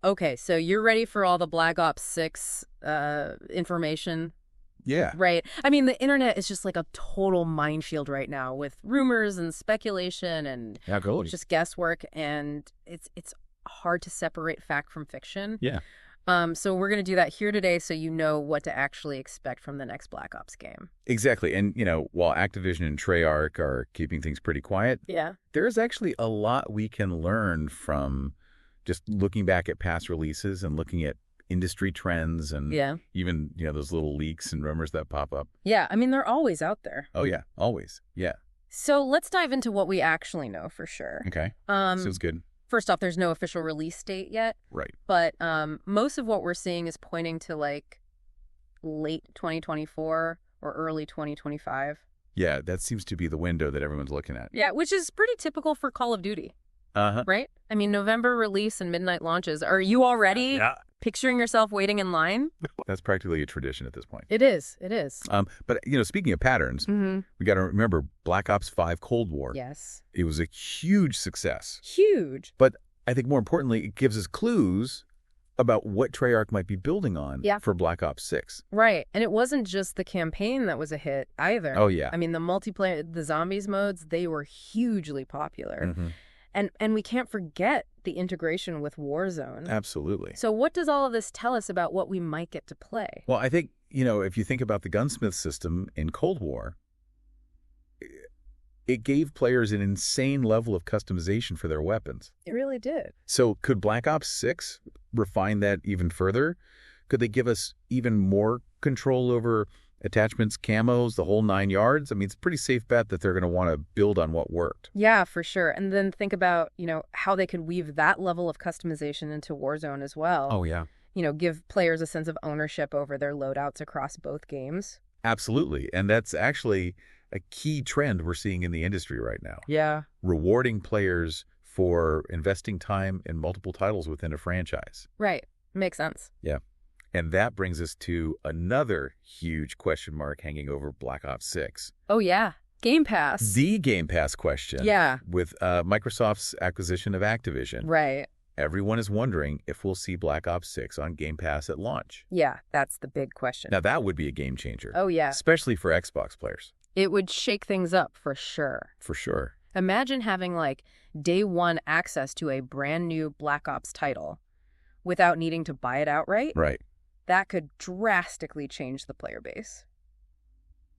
Okay, so you're ready for all the Black Ops 6 information? Yeah. Right. I mean, the internet is just like a total minefield right now with rumors and speculation and just guesswork, and it's hard to separate fact from fiction. Yeah. So we're going to do that here today so you know what to actually expect from the next Black Ops game. Exactly. And, while Activision and Treyarch are keeping things pretty quiet, there's actually a lot we can learn from just looking back at past releases and looking at industry trends and even, those little leaks and rumors that pop up. Yeah, I mean, they're always out there. Oh, yeah, always. Yeah. So let's dive into what we actually know for sure. Okay. Sounds good. First off, there's no official release date yet. Right. But most of what we're seeing is pointing to like late 2024 or early 2025. Yeah, that seems to be the window that everyone's looking at. Yeah, which is pretty typical for Call of Duty. Uh-huh. Right? I mean, November release and midnight launches. Are you already picturing yourself waiting in line? That's practically a tradition at this point. It is. It is. But, speaking of patterns, we got to remember Black Ops 5 Cold War. Yes. It was a huge success. Huge. But I think more importantly, it gives us clues about what Treyarch might be building on for Black Ops 6. Right. And it wasn't just the campaign that was a hit either. Oh, yeah. I mean, the multiplayer, the zombies modes, they were hugely popular. And we can't forget the integration with Warzone. Absolutely. So what does all of this tell us about what we might get to play? Well, I think, if you think about the gunsmith system in Cold War, it gave players an insane level of customization for their weapons. It really did. So could Black Ops 6 refine that even further? Could they give us even more control over attachments, camos, the whole 9 yards? I mean, it's a pretty safe bet that they're going to want to build on what worked. Yeah, for sure. And then think about, how they could weave that level of customization into Warzone as well. Oh, yeah. Give players a sense of ownership over their loadouts across both games. Absolutely. And that's actually a key trend we're seeing in the industry right now. Yeah. Rewarding players for investing time in multiple titles within a franchise. Right. Makes sense. Yeah. And that brings us to another huge question mark hanging over Black Ops 6. Oh, yeah. Game Pass. The Game Pass question. Yeah. With Microsoft's acquisition of Activision. Right. Everyone is wondering if we'll see Black Ops 6 on Game Pass at launch. Yeah, that's the big question. Now, that would be a game changer. Oh, yeah. Especially for Xbox players. It would shake things up for sure. For sure. Imagine having, day one access to a brand new Black Ops title without needing to buy it outright. Right. That could drastically change the player base.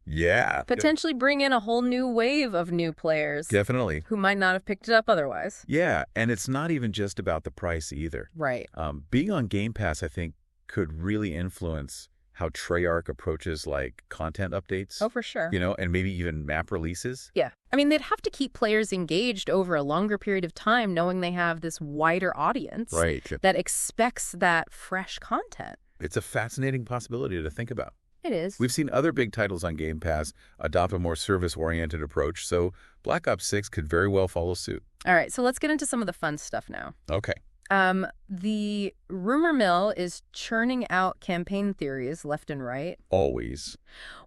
Yeah. Potentially bring in a whole new wave of new players. Definitely. Who might not have picked it up otherwise. Yeah, and it's not even just about the price either. Right. Being on Game Pass, I think, could really influence how Treyarch approaches content updates. Oh, for sure. And maybe even map releases. Yeah. I mean, they'd have to keep players engaged over a longer period of time knowing they have this wider audience that expects that fresh content. It's a fascinating possibility to think about. It is. We've seen other big titles on Game Pass adopt a more service-oriented approach, so Black Ops 6 could very well follow suit. All right, so let's get into some of the fun stuff now. Okay. The rumor mill is churning out campaign theories left and right. Always.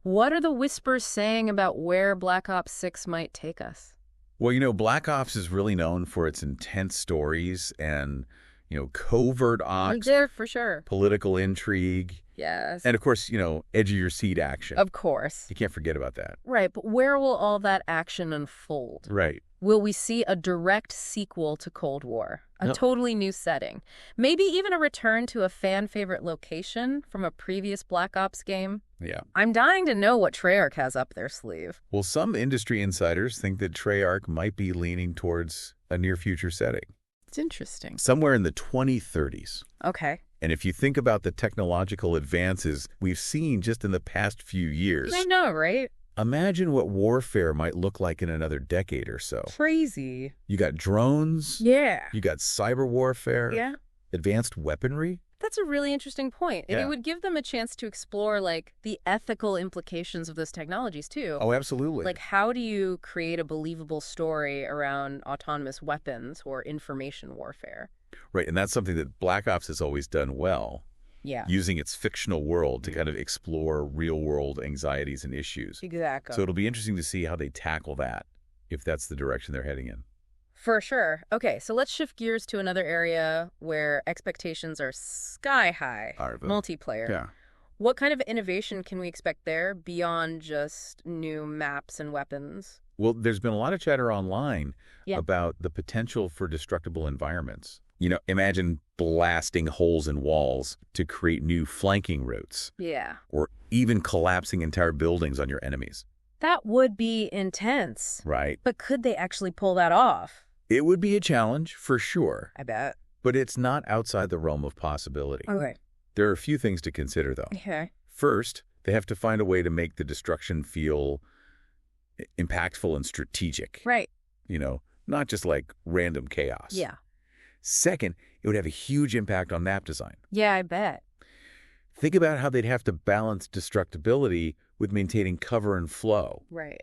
What are the whispers saying about where Black Ops 6 might take us? Well, Black Ops is really known for its intense stories and, covert ops. There, for sure. Political intrigue. Yes. And, of course, edge-of-your-seat action. Of course. You can't forget about that. Right, but where will all that action unfold? Right. Will we see a direct sequel to Cold War? A totally new setting? Maybe even a return to a fan-favorite location from a previous Black Ops game? Yeah. I'm dying to know what Treyarch has up their sleeve. Well, some industry insiders think that Treyarch might be leaning towards a near-future setting. It's interesting. Somewhere in the 2030s. Okay. And if you think about the technological advances we've seen just in the past few years. I know, right? Imagine what warfare might look like in another decade or so. Crazy. You got drones. Yeah. You got cyber warfare. Yeah. Advanced weaponry. That's a really interesting point. Yeah. And it would give them a chance to explore, the ethical implications of those technologies, too. Oh, absolutely. How do you create a believable story around autonomous weapons or information warfare? Right, and that's something that Black Ops has always done well. Yeah. Using its fictional world to kind of explore real-world anxieties and issues. Exactly. So it'll be interesting to see how they tackle that, if that's the direction they're heading in. For sure. Okay, so let's shift gears to another area where expectations are sky high. Multiplayer. Yeah. What kind of innovation can we expect there beyond just new maps and weapons? Well, there's been a lot of chatter online about the potential for destructible environments. Imagine blasting holes in walls to create new flanking routes. Yeah. Or even collapsing entire buildings on your enemies. That would be intense. Right. But could they actually pull that off? It would be a challenge, for sure. I bet. But it's not outside the realm of possibility. Okay. There are a few things to consider, though. Okay. First, they have to find a way to make the destruction feel impactful and strategic. Right. Not just like random chaos. Yeah. Second, it would have a huge impact on map design. Yeah, I bet. Think about how they'd have to balance destructibility with maintaining cover and flow. Right.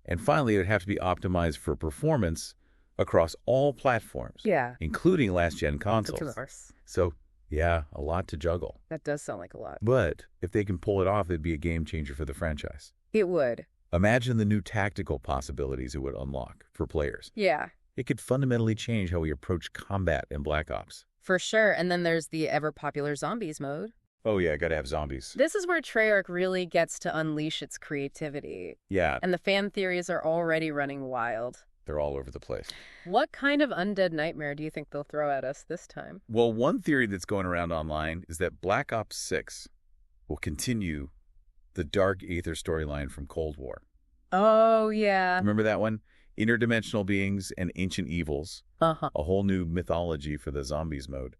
And finally, it would have to be optimized for performance across all platforms. Yeah. Including last-gen consoles. Of course. So, yeah, a lot to juggle. That does sound like a lot. But if they can pull it off, it'd be a game changer for the franchise. It would. Imagine the new tactical possibilities it would unlock for players. Yeah. It could fundamentally change how we approach combat in Black Ops. For sure. And then there's the ever-popular zombies mode. Oh, yeah, gotta have zombies. This is where Treyarch really gets to unleash its creativity. Yeah. And the fan theories are already running wild. They're all over the place. What kind of undead nightmare do you think they'll throw at us this time? Well, one theory that's going around online is that Black Ops 6 will continue the Dark Aether storyline from Cold War. Oh, yeah. Remember that one? Interdimensional beings and ancient evils. Uh-huh. A whole new mythology for the zombies mode.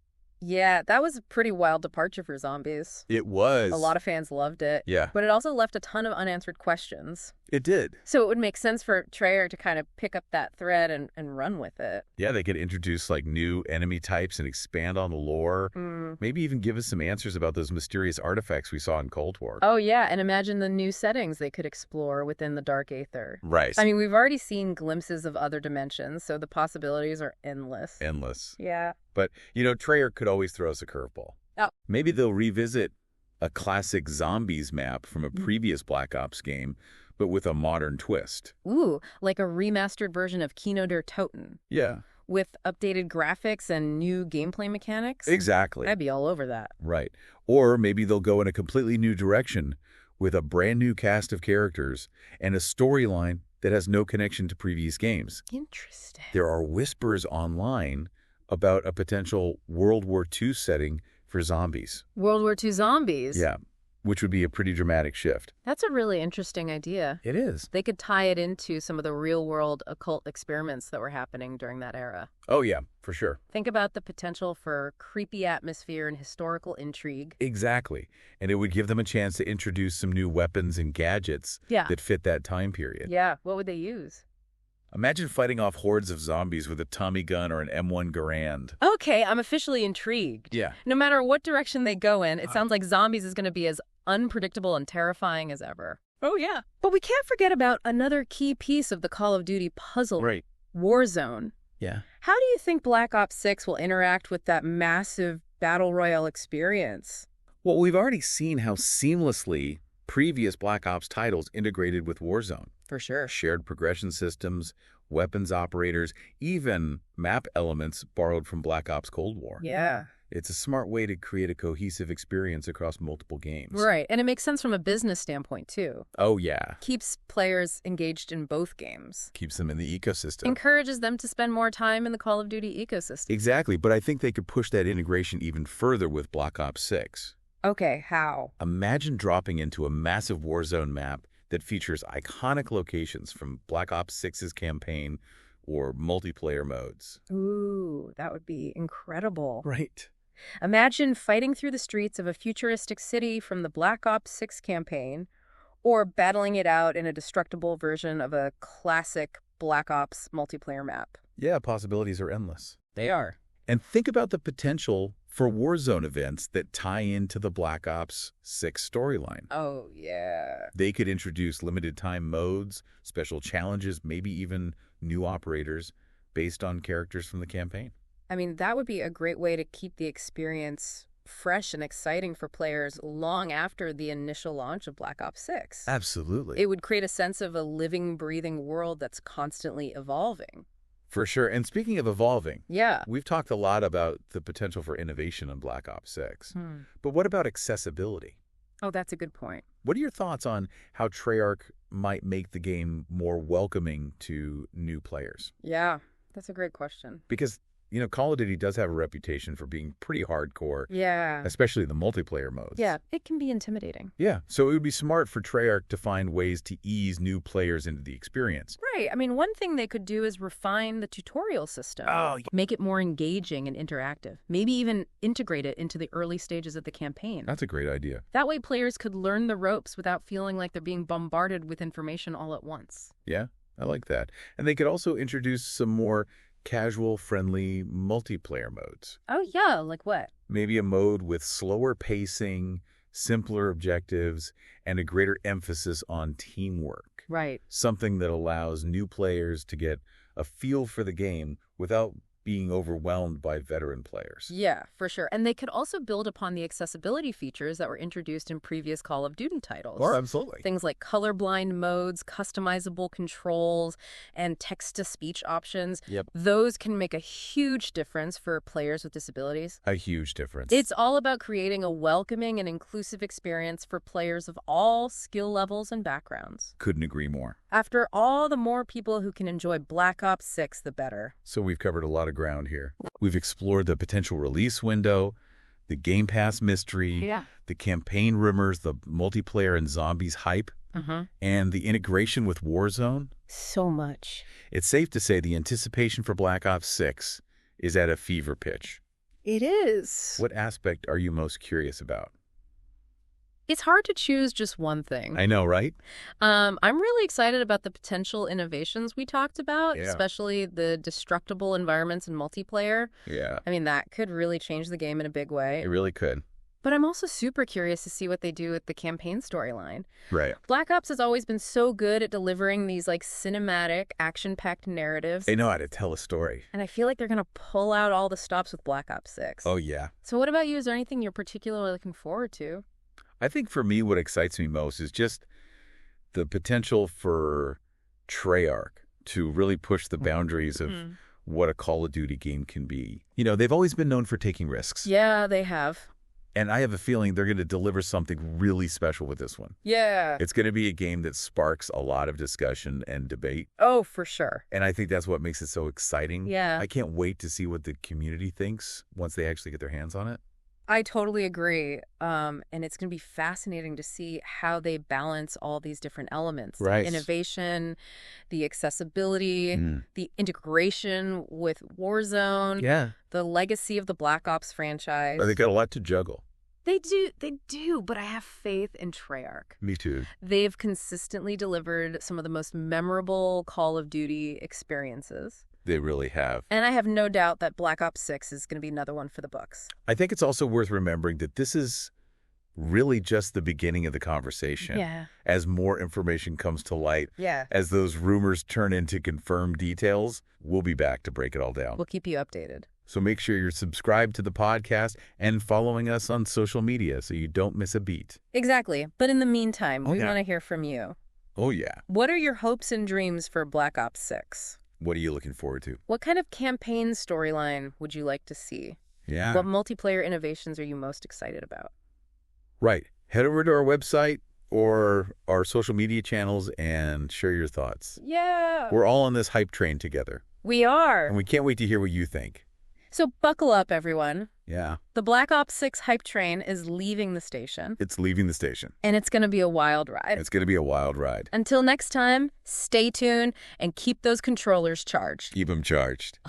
Yeah, that was a pretty wild departure for zombies. It was. A lot of fans loved it. Yeah. But it also left a ton of unanswered questions. It did. So it would make sense for Treyarch to kind of pick up that thread and run with it. Yeah, they could introduce like new enemy types and expand on the lore. Maybe even give us some answers about those mysterious artifacts we saw in Cold War. Oh, yeah, and imagine the new settings they could explore within the Dark Aether. Right. I mean, we've already seen glimpses of other dimensions, so the possibilities are endless. Endless. Yeah. But, Treyarch could always throw us a curveball. Oh. Maybe they'll revisit a classic zombies map from a previous Black Ops game, but with a modern twist. Ooh, like a remastered version of Kino der Toten. Yeah. With updated graphics and new gameplay mechanics? Exactly. I'd be all over that. Right. Or maybe they'll go in a completely new direction with a brand new cast of characters and a storyline that has no connection to previous games. Interesting. There are whispers online about a potential World War II setting for zombies. World War II zombies? Yeah, which would be a pretty dramatic shift. That's a really interesting idea. It is. They could tie it into some of the real-world occult experiments that were happening during that era. Oh, yeah, for sure. Think about the potential for creepy atmosphere and historical intrigue. Exactly. And it would give them a chance to introduce some new weapons and gadgets that fit that time period. Yeah, what would they use? Imagine fighting off hordes of zombies with a Tommy gun or an M1 Garand. Okay, I'm officially intrigued. Yeah. No matter what direction they go in, it sounds like zombies is going to be as unpredictable and terrifying as ever. Oh, yeah. But we can't forget about another key piece of the Call of Duty puzzle. Right. Warzone. Yeah. How do you think Black Ops 6 will interact with that massive Battle Royale experience? Well, we've already seen how seamlessly previous Black Ops titles integrated with Warzone. For sure. Shared progression systems, weapons operators, even map elements borrowed from Black Ops Cold War. Yeah. It's a smart way to create a cohesive experience across multiple games. Right, and it makes sense from a business standpoint, too. Oh, yeah. Keeps players engaged in both games. Keeps them in the ecosystem. Encourages them to spend more time in the Call of Duty ecosystem. Exactly, but I think they could push that integration even further with Black Ops 6. Okay, how? Imagine dropping into a massive Warzone map that features iconic locations from Black Ops 6's campaign or multiplayer modes. Ooh, that would be incredible. Right. Imagine fighting through the streets of a futuristic city from the Black Ops 6 campaign, or battling it out in a destructible version of a classic Black Ops multiplayer map. Yeah, possibilities are endless. They are. And think about the potential for Warzone events that tie into the Black Ops 6 storyline. Oh, yeah. They could introduce limited-time modes, special challenges, maybe even new operators based on characters from the campaign. I mean, that would be a great way to keep the experience fresh and exciting for players long after the initial launch of Black Ops 6. Absolutely. It would create a sense of a living, breathing world that's constantly evolving. For sure. And speaking of evolving, Yeah. we've talked a lot about the potential for innovation in Black Ops 6. But what about accessibility? Oh, that's a good point. What are your thoughts on how Treyarch might make the game more welcoming to new players? Yeah, that's a great question. Because, Call of Duty does have a reputation for being pretty hardcore, Yeah. especially the multiplayer modes. Yeah, it can be intimidating. Yeah, so it would be smart for Treyarch to find ways to ease new players into the experience. Right. I mean, one thing they could do is refine the tutorial system. Oh, yeah. Make it more engaging and interactive. Maybe even integrate it into the early stages of the campaign. That's a great idea. That way players could learn the ropes without feeling like they're being bombarded with information all at once. Yeah, I like that. And they could also introduce some more casual, friendly multiplayer modes. Oh, yeah, like what? Maybe a mode with slower pacing, simpler objectives, and a greater emphasis on teamwork. Right. Something that allows new players to get a feel for the game without being overwhelmed by veteran players. Yeah, for sure. And they could also build upon the accessibility features that were introduced in previous Call of Duty titles. Oh, absolutely. Things like colorblind modes, customizable controls, and text-to-speech options. Yep. Those can make a huge difference for players with disabilities. A huge difference. It's all about creating a welcoming and inclusive experience for players of all skill levels and backgrounds. Couldn't agree more. After all, the more people who can enjoy Black Ops 6, the better. So we've covered a lot of ground here. We've explored the potential release window, the Game Pass mystery, the campaign rumors, the multiplayer and zombies hype, and the integration with Warzone. So much. It's safe to say the anticipation for Black Ops 6 is at a fever pitch. It is. What aspect are you most curious about? It's hard to choose just one thing. I know, right? I'm really excited about the potential innovations we talked about, especially the destructible environments and multiplayer. Yeah. I mean, that could really change the game in a big way. It really could. But I'm also super curious to see what they do with the campaign storyline. Right. Black Ops has always been so good at delivering these cinematic, action-packed narratives. They know how to tell a story. And I feel like they're going to pull out all the stops with Black Ops 6. Oh, yeah. So what about you? Is there anything you're particularly looking forward to? I think for me, what excites me most is just the potential for Treyarch to really push the boundaries of what a Call of Duty game can be. They've always been known for taking risks. Yeah, they have. And I have a feeling they're going to deliver something really special with this one. Yeah. It's going to be a game that sparks a lot of discussion and debate. Oh, for sure. And I think that's what makes it so exciting. Yeah. I can't wait to see what the community thinks once they actually get their hands on it. I totally agree. And it's going to be fascinating to see how they balance all these different elements. Right. The innovation, the accessibility, the integration with Warzone, the legacy of the Black Ops franchise. They got a lot to juggle. They do, but I have faith in Treyarch. Me too. They've consistently delivered some of the most memorable Call of Duty experiences. They really have. And I have no doubt that Black Ops 6 is going to be another one for the books. I think it's also worth remembering that this is really just the beginning of the conversation. Yeah. As more information comes to light, as those rumors turn into confirmed details, we'll be back to break it all down. We'll keep you updated. So make sure you're subscribed to the podcast and following us on social media so you don't miss a beat. Exactly. But in the meantime, we want to hear from you. Oh, yeah. What are your hopes and dreams for Black Ops 6? What are you looking forward to? What kind of campaign storyline would you like to see? Yeah. What multiplayer innovations are you most excited about? Right. Head over to our website or our social media channels and share your thoughts. Yeah. We're all on this hype train together. We are. And we can't wait to hear what you think. So buckle up, everyone. Yeah. The Black Ops 6 hype train is leaving the station. It's leaving the station. And it's going to be a wild ride. It's going to be a wild ride. Until next time, stay tuned and keep those controllers charged. Keep them charged.